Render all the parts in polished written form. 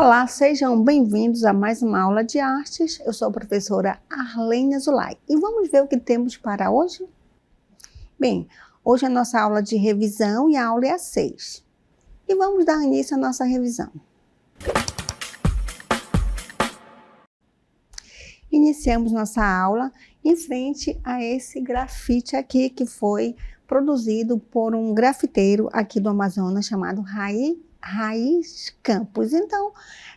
Olá, sejam bem-vindos a mais uma aula de artes. Eu sou a professora Arlene Azulay e vamos ver o que temos para hoje? Bem, hoje é a nossa aula de revisão e a aula é a 6. E vamos dar início à nossa revisão. Iniciamos nossa aula em frente a esse grafite aqui que foi produzido por um grafiteiro aqui do Amazonas chamado Raiz Campos. Então,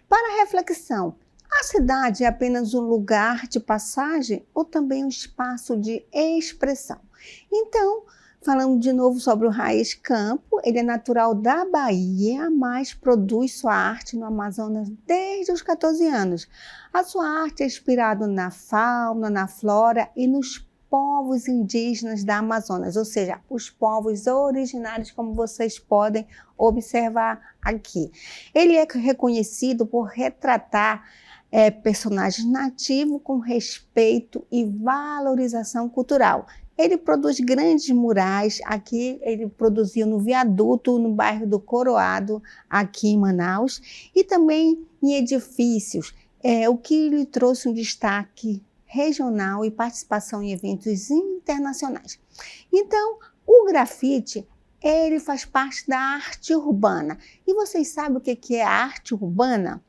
para reflexão, a cidade é apenas um lugar de passagem ou também um espaço de expressão? Então, falando de novo sobre o Raiz Campos, ele é natural da Bahia, mas produz sua arte no Amazonas desde os 14 anos. A sua arte é inspirada na fauna, na flora e nos povos indígenas da Amazonas, ou seja, os povos originários, como vocês podem observar aqui. Ele é reconhecido por retratar personagens nativos com respeito e valorização cultural. Ele produz grandes murais, aqui ele produziu no Viaduto, no bairro do Coroado, aqui em Manaus, e também em edifícios, o que lhe trouxe um destaque regional e participação em eventos internacionais. Então, o grafite, ele faz parte da arte urbana. E vocês sabem o que é a arte urbana?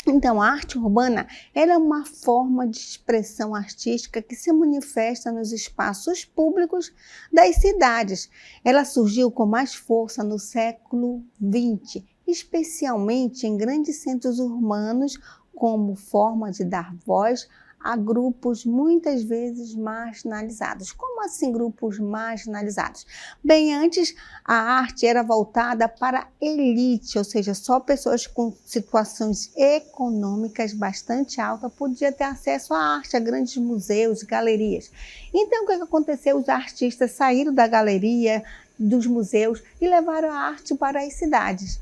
Então, a arte urbana ela é uma forma de expressão artística que se manifesta nos espaços públicos das cidades. Ela surgiu com mais força no século XX, especialmente em grandes centros urbanos, como forma de dar voz a grupos muitas vezes marginalizados. Como assim grupos marginalizados? Bem, antes a arte era voltada para a elite, ou seja, só pessoas com situações econômicas bastante altas podiam ter acesso à arte, a grandes museus, galerias. Então, o que aconteceu? Os artistas saíram da galeria, dos museus e levaram a arte para as cidades.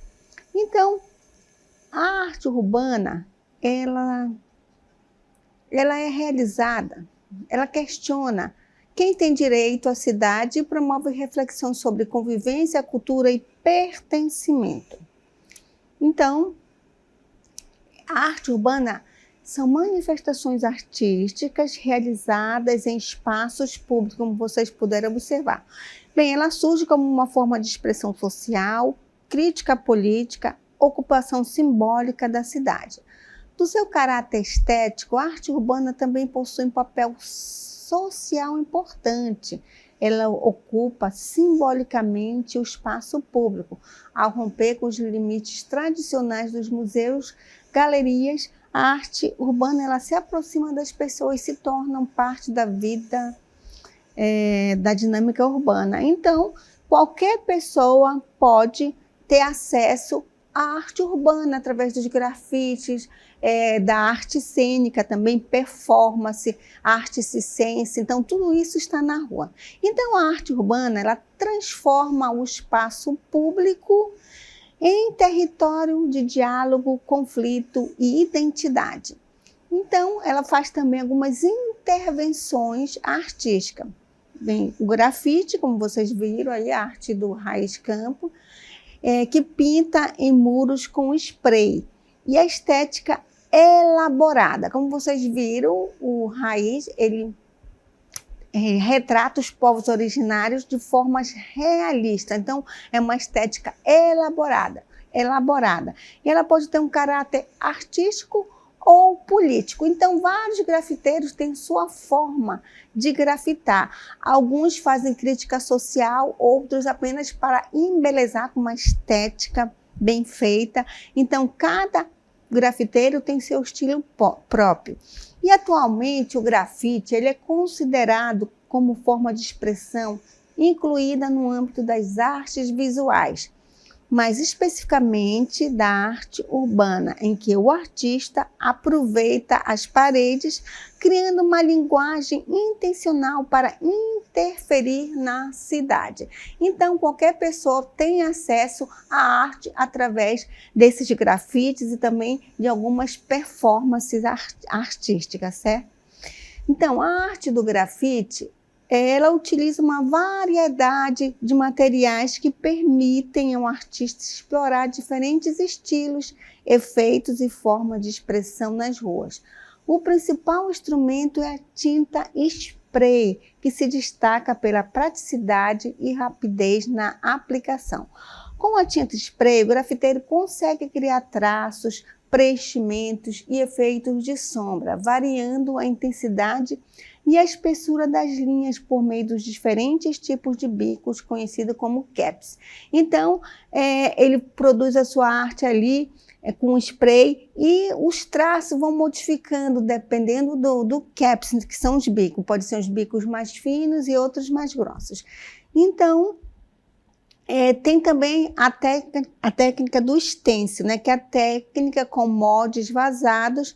Então, a arte urbana, ela é realizada, ela questiona quem tem direito à cidade e promove reflexão sobre convivência, cultura e pertencimento. Então, a arte urbana são manifestações artísticas realizadas em espaços públicos, como vocês puderam observar. Bem, ela surge como uma forma de expressão social, crítica política, ocupação simbólica da cidade. Do seu caráter estético, a arte urbana também possui um papel social importante. Ela ocupa simbolicamente o espaço público. Ao romper com os limites tradicionais dos museus, galerias, a arte urbana ela se aproxima das pessoas e se torna parte da vida, da dinâmica urbana. Então, qualquer pessoa pode ter acesso à arte urbana através dos grafites, da arte cênica também, performance, arte circense, então tudo isso está na rua. Então a arte urbana, ela transforma o espaço público em território de diálogo, conflito e identidade. Então ela faz também algumas intervenções artísticas. Bem, o grafite, como vocês viram aí, a arte do Raiz Campos, que pinta em muros com spray. E a estética elaborada. Como vocês viram, o Raiz, ele retrata os povos originários de formas realistas. Então, é uma estética elaborada. E ela pode ter um caráter artístico ou político. Então, vários grafiteiros têm sua forma de grafitar. Alguns fazem crítica social, outros apenas para embelezar com uma estética bem feita. Então, cada grafiteiro tem seu estilo próprio. E atualmente o grafite ele é considerado como forma de expressão incluída no âmbito das artes visuais, mas especificamente da arte urbana, em que o artista aproveita as paredes, criando uma linguagem intencional para interferir na cidade. Então, qualquer pessoa tem acesso à arte através desses grafites e também de algumas performances artísticas, certo? Então, a arte do grafite, ela utiliza uma variedade de materiais que permitem ao artista explorar diferentes estilos, efeitos e formas de expressão nas ruas. O principal instrumento é a tinta spray, que se destaca pela praticidade e rapidez na aplicação. Com a tinta spray, o grafiteiro consegue criar traços, preenchimentos e efeitos de sombra, variando a intensidade e a espessura das linhas por meio dos diferentes tipos de bicos, conhecido como caps. Então, ele produz a sua arte ali com spray e os traços vão modificando dependendo do caps, que são os bicos. Pode ser os bicos mais finos e outros mais grossos. Então, tem também a técnica do stencil, né, que é a técnica com moldes vazados,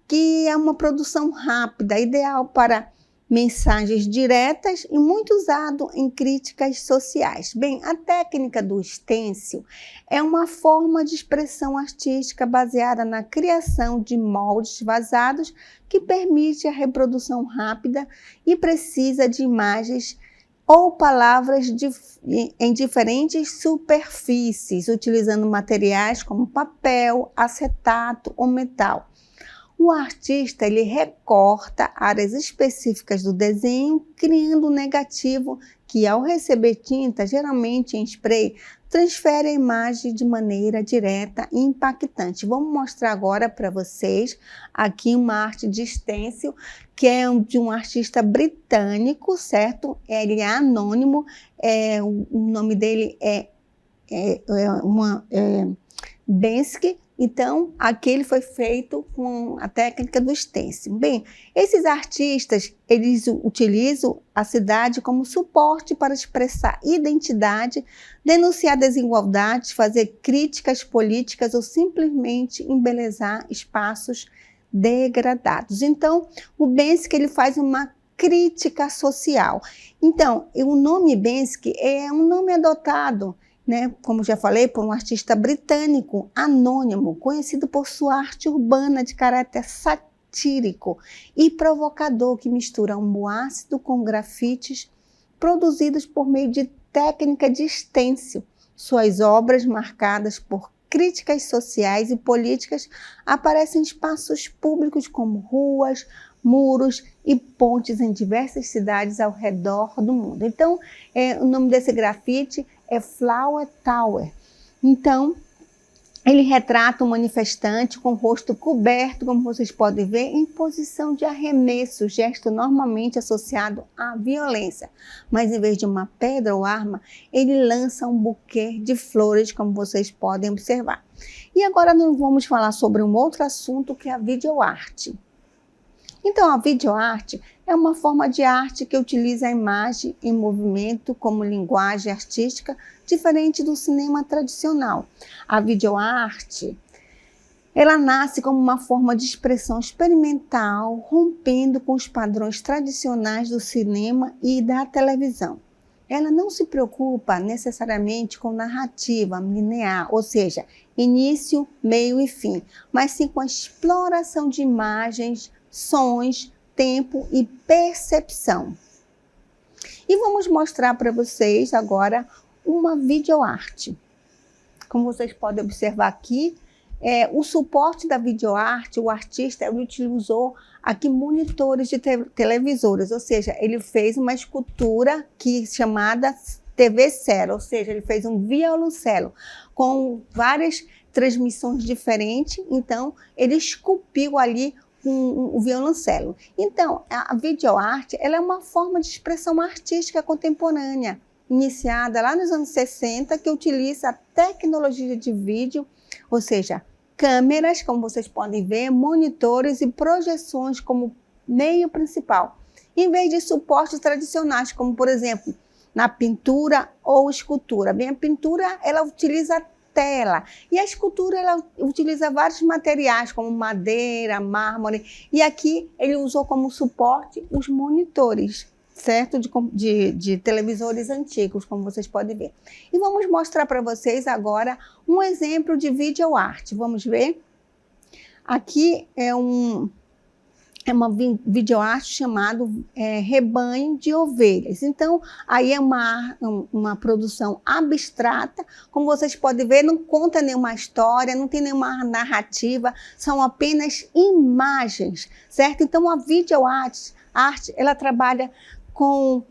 que é uma produção rápida, ideal para mensagens diretas e muito usado em críticas sociais. Bem, a técnica do stencil é uma forma de expressão artística baseada na criação de moldes vazados que permite a reprodução rápida e precisa de imagens ou palavras em diferentes superfícies, utilizando materiais como papel, acetato ou metal. O artista ele recorta áreas específicas do desenho, criando um negativo que, ao receber tinta, geralmente em spray, transfere a imagem de maneira direta e impactante. Vamos mostrar agora para vocês aqui uma arte de stencil, que é de um artista britânico, certo? Ele é anônimo, o nome dele é Banksy. Então, aqui ele foi feito com a técnica do stencil. Bem, esses artistas, eles utilizam a cidade como suporte para expressar identidade, denunciar desigualdades, fazer críticas políticas ou simplesmente embelezar espaços degradados. Então, o Banksy ele faz uma crítica social. Então, o nome Banksy é um nome adotado, né, como já falei, por um artista britânico anônimo, conhecido por sua arte urbana de caráter satírico e provocador, que mistura humor ácido com grafites produzidos por meio de técnica de stencil. Suas obras, marcadas por críticas sociais e políticas, aparecem em espaços públicos como ruas, muros e pontes em diversas cidades ao redor do mundo. Então, o nome desse grafite é Flower Tower. Então, ele retrata um manifestante com o rosto coberto, como vocês podem ver, em posição de arremesso, gesto normalmente associado à violência. Mas em vez de uma pedra ou arma, ele lança um buquê de flores, como vocês podem observar. E agora nós vamos falar sobre um outro assunto, que é a videoarte. Então, a videoarte é uma forma de arte que utiliza a imagem em movimento como linguagem artística, diferente do cinema tradicional. A videoarte, ela nasce como uma forma de expressão experimental, rompendo com os padrões tradicionais do cinema e da televisão. Ela não se preocupa necessariamente com narrativa linear, ou seja, início, meio e fim, mas sim com a exploração de imagens, sons, tempo e percepção. E vamos mostrar para vocês agora uma videoarte. Como vocês podem observar aqui, o suporte da videoarte, o artista utilizou aqui monitores de televisores, ou seja, ele fez uma escultura chamada TV Cero, ou seja, ele fez um violoncelo com várias transmissões diferentes, então ele esculpiu ali o violoncelo. Então, a videoarte ela é uma forma de expressão artística contemporânea, iniciada lá nos anos 60, que utiliza a tecnologia de vídeo, ou seja, câmeras, como vocês podem ver, monitores e projeções como meio principal, em vez de suportes tradicionais, como, por exemplo, na pintura ou escultura. Bem, a pintura ela utiliza tela. E a escultura, ela utiliza vários materiais, como madeira, mármore. E aqui ele usou como suporte os monitores, certo? De televisores antigos, como vocês podem ver. E vamos mostrar para vocês agora um exemplo de videoarte. Vamos ver? Aqui é é uma videoarte chamado Rebanho de Ovelhas. Então, aí é uma produção abstrata. Como vocês podem ver, não conta nenhuma história, não tem nenhuma narrativa, são apenas imagens, certo? Então, a videoarte, ela trabalha com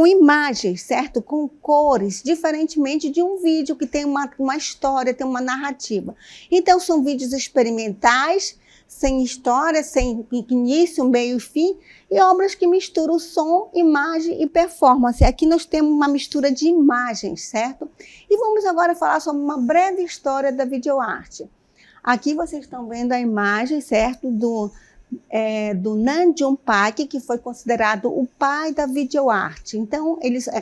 imagens, certo? Com cores, diferentemente de um vídeo que tem uma história, tem uma narrativa. Então, são vídeos experimentais, sem história, sem início, meio e fim, e obras que misturam som, imagem e performance. Aqui nós temos uma mistura de imagens, certo? E vamos agora falar sobre uma breve história da videoarte. Aqui vocês estão vendo a imagem, certo? Do Nam June Paik, que foi considerado o pai da videoarte. Então,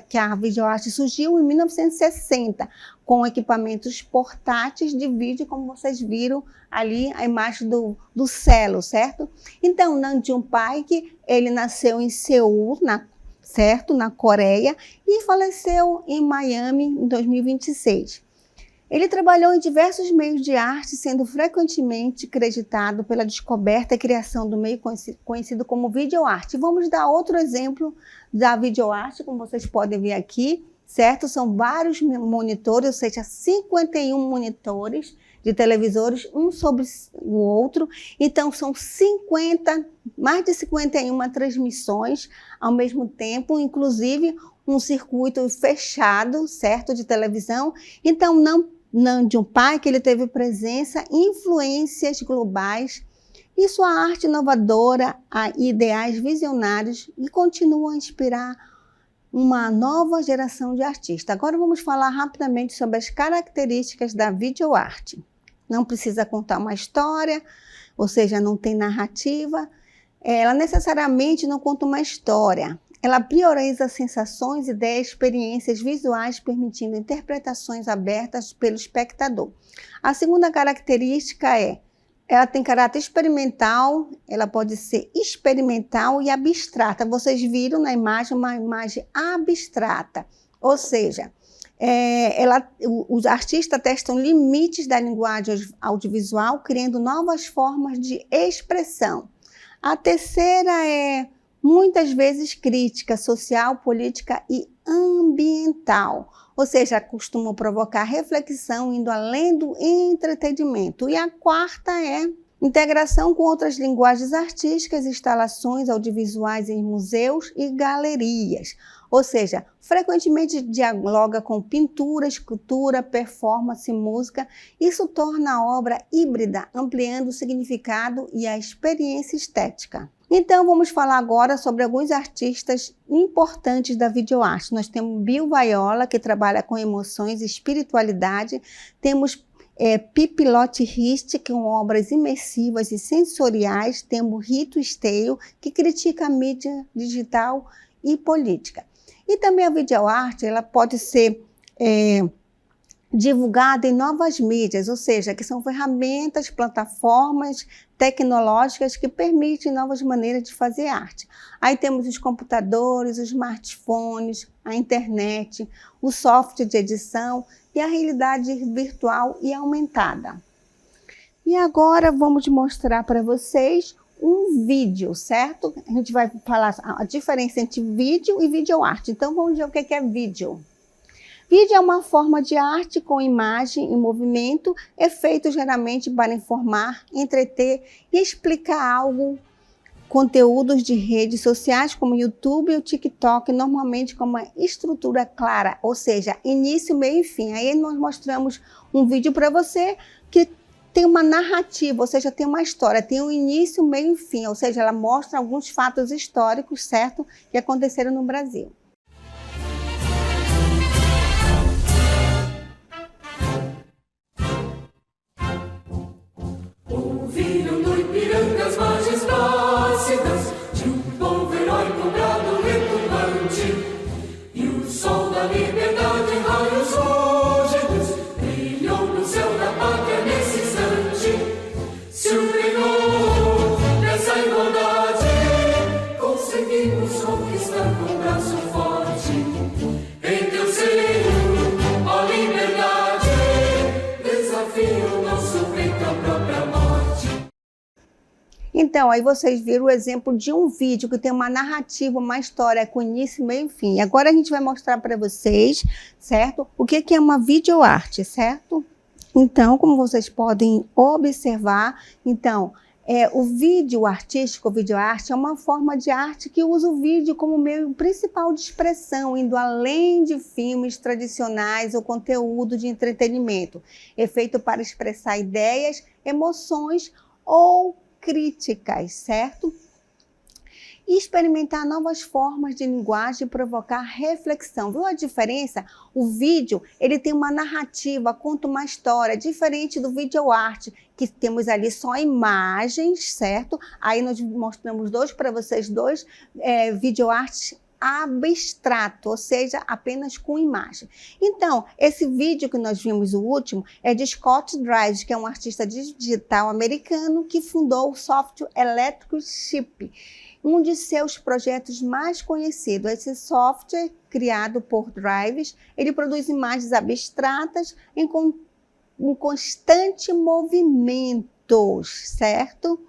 que a videoarte surgiu em 1960, com equipamentos portáteis de vídeo, como vocês viram ali a imagem do cello, certo? Então, Nam June Paik, ele nasceu em Seul, na Coreia, e faleceu em Miami em 2026. Ele trabalhou em diversos meios de arte, sendo frequentemente creditado pela descoberta e criação do meio conhecido como videoarte. Vamos dar outro exemplo da videoarte, como vocês podem ver aqui, certo? São vários monitores, ou seja, 51 monitores de televisores, um sobre o outro. Então, são mais de 51 transmissões ao mesmo tempo, inclusive um circuito fechado, certo, de televisão. Então, Nam June Paik, ele teve presença e influências globais e sua arte inovadora a ideais visionários e continua a inspirar uma nova geração de artistas. Agora vamos falar rapidamente sobre as características da videoarte. Não precisa contar uma história, ou seja, não tem narrativa. Ela necessariamente não conta uma história. Ela prioriza sensações, ideias, experiências visuais, permitindo interpretações abertas pelo espectador. A segunda característica ela tem caráter experimental, ela pode ser experimental e abstrata. Vocês viram na imagem uma imagem abstrata, ou seja, os artistas testam limites da linguagem audiovisual, criando novas formas de expressão. A terceira muitas vezes crítica social, política e ambiental, ou seja, costumam provocar reflexão indo além do entretenimento. E a quarta integração com outras linguagens artísticas, instalações audiovisuais em museus e galerias, ou seja, frequentemente dialoga com pintura, escultura, performance, música. Isso torna a obra híbrida, ampliando o significado e a experiência estética. Então, vamos falar agora sobre alguns artistas importantes da videoarte. Nós temos Bill Viola, que trabalha com emoções e espiritualidade. Temos Pippi Lottie-Rist, com obras imersivas e sensoriais. Temos Rito Steele, que critica a mídia digital e política. E também a videoarte, ela pode ser divulgada em novas mídias, ou seja, que são ferramentas, plataformas tecnológicas que permitem novas maneiras de fazer arte. Aí temos os computadores, os smartphones, a internet, o software de edição e a realidade virtual e aumentada. E agora vamos mostrar para vocês um vídeo, certo? A gente vai falar a diferença entre vídeo e videoarte. Então vamos ver o que é vídeo. Vídeo é uma forma de arte com imagem e movimento, efeito geralmente para informar, entreter e explicar algo. Conteúdos de redes sociais como YouTube e o TikTok, normalmente com uma estrutura clara, ou seja, início, meio e fim. Aí nós mostramos um vídeo para você que tem uma narrativa, ou seja, tem uma história, tem um início, meio e fim, ou seja, ela mostra alguns fatos históricos, certo, que aconteceram no Brasil. Ouviram do Ipiranga as margens plácidas de um povo heróico, brado, retumbante, e o sol da liberdade em raios rúgidos brilhou no céu da pátria nesse instante. Se unirou nessa igualdade, conseguimos conquistar com braço forte Então, aí vocês viram o exemplo de um vídeo que tem uma narrativa, uma história com início, meio e fim. Agora a gente vai mostrar para vocês, certo? O que é uma videoarte, certo? Então, como vocês podem observar, então, o vídeo artístico, o videoarte, é uma forma de arte que usa o vídeo como meio principal de expressão, indo além de filmes tradicionais ou conteúdo de entretenimento. É feito para expressar ideias, emoções ou críticas, certo? E experimentar novas formas de linguagem e provocar reflexão. Viu a diferença? O vídeo, ele tem uma narrativa, conta uma história, diferente do videoarte, que temos ali só imagens, certo? Aí nós mostramos para vocês dois videoartes abstrato, ou seja, apenas com imagem. Então, esse vídeo que nós vimos, o último, é de Scott Drive, que é um artista digital americano que fundou o software Electric Sheep, um de seus projetos mais conhecidos. Esse software, criado por Drives, ele produz imagens abstratas em constante movimento, certo?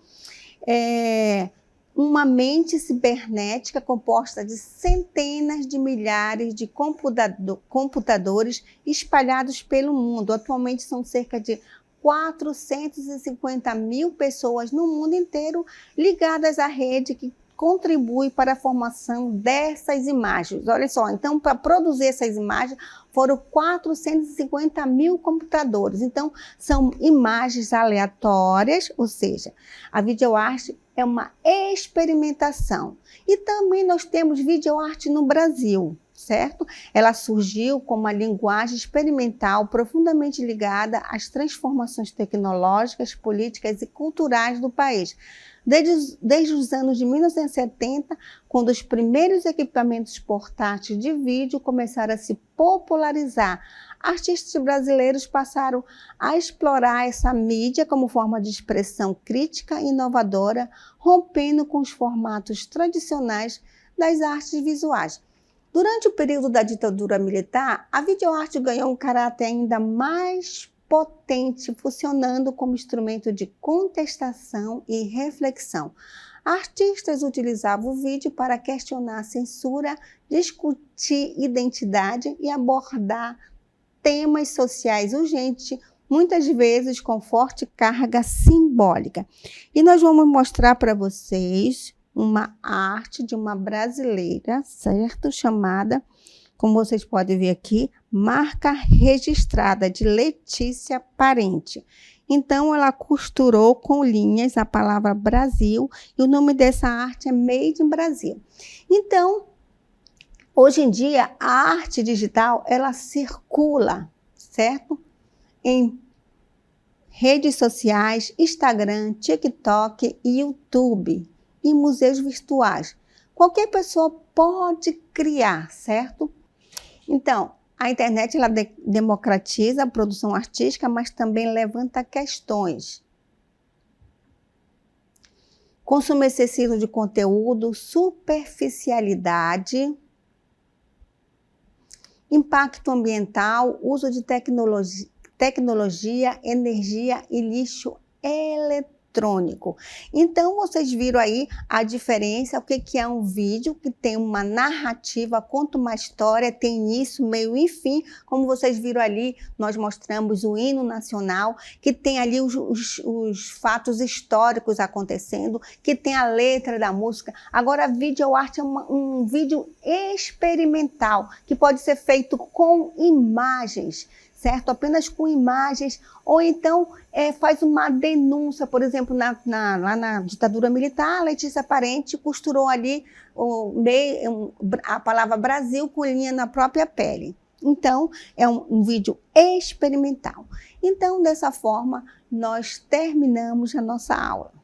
Uma mente cibernética composta de centenas de milhares de computadores espalhados pelo mundo. Atualmente são cerca de 450 mil pessoas no mundo inteiro ligadas à rede que contribui para a formação dessas imagens. Olha só, então, para produzir essas imagens, foram 450 mil computadores. Então, são imagens aleatórias, ou seja, a videoarte é uma experimentação. E também nós temos videoarte no Brasil, certo? Ela surgiu como uma linguagem experimental profundamente ligada às transformações tecnológicas, políticas e culturais do país. Desde os anos de 1970, quando os primeiros equipamentos portáteis de vídeo começaram a se popularizar, artistas brasileiros passaram a explorar essa mídia como forma de expressão crítica e inovadora, rompendo com os formatos tradicionais das artes visuais. Durante o período da ditadura militar, a videoarte ganhou um caráter ainda mais potente, funcionando como instrumento de contestação e reflexão. Artistas utilizavam o vídeo para questionar a censura, discutir identidade e abordar temas sociais urgentes, muitas vezes com forte carga simbólica. E nós vamos mostrar para vocês uma arte de uma brasileira, certo? Chamada, como vocês podem ver aqui, Marca Registrada, de Letícia Parente. Então, ela costurou com linhas a palavra Brasil e o nome dessa arte é Made in Brasil. Então, hoje em dia, a arte digital, ela circula, certo? Em redes sociais, Instagram, TikTok e YouTube e museus virtuais. Qualquer pessoa pode criar, certo? Então, a internet ela democratiza a produção artística, mas também levanta questões. Consumo excessivo de conteúdo, superficialidade, impacto ambiental, uso de tecnologia, energia e lixo eletrônico. Então, vocês viram aí a diferença, o que é um vídeo que tem uma narrativa, conta uma história, tem início, meio e fim. Como vocês viram ali, nós mostramos o hino nacional, que tem ali os fatos históricos acontecendo, que tem a letra da música. Agora, a videoarte é um vídeo experimental, que pode ser feito com imagens, certo? Apenas com imagens, ou então faz uma denúncia, por exemplo, lá na ditadura militar, a Letícia Parente costurou ali a palavra Brasil com linha na própria pele. Então, é um vídeo experimental. Então, dessa forma, nós terminamos a nossa aula.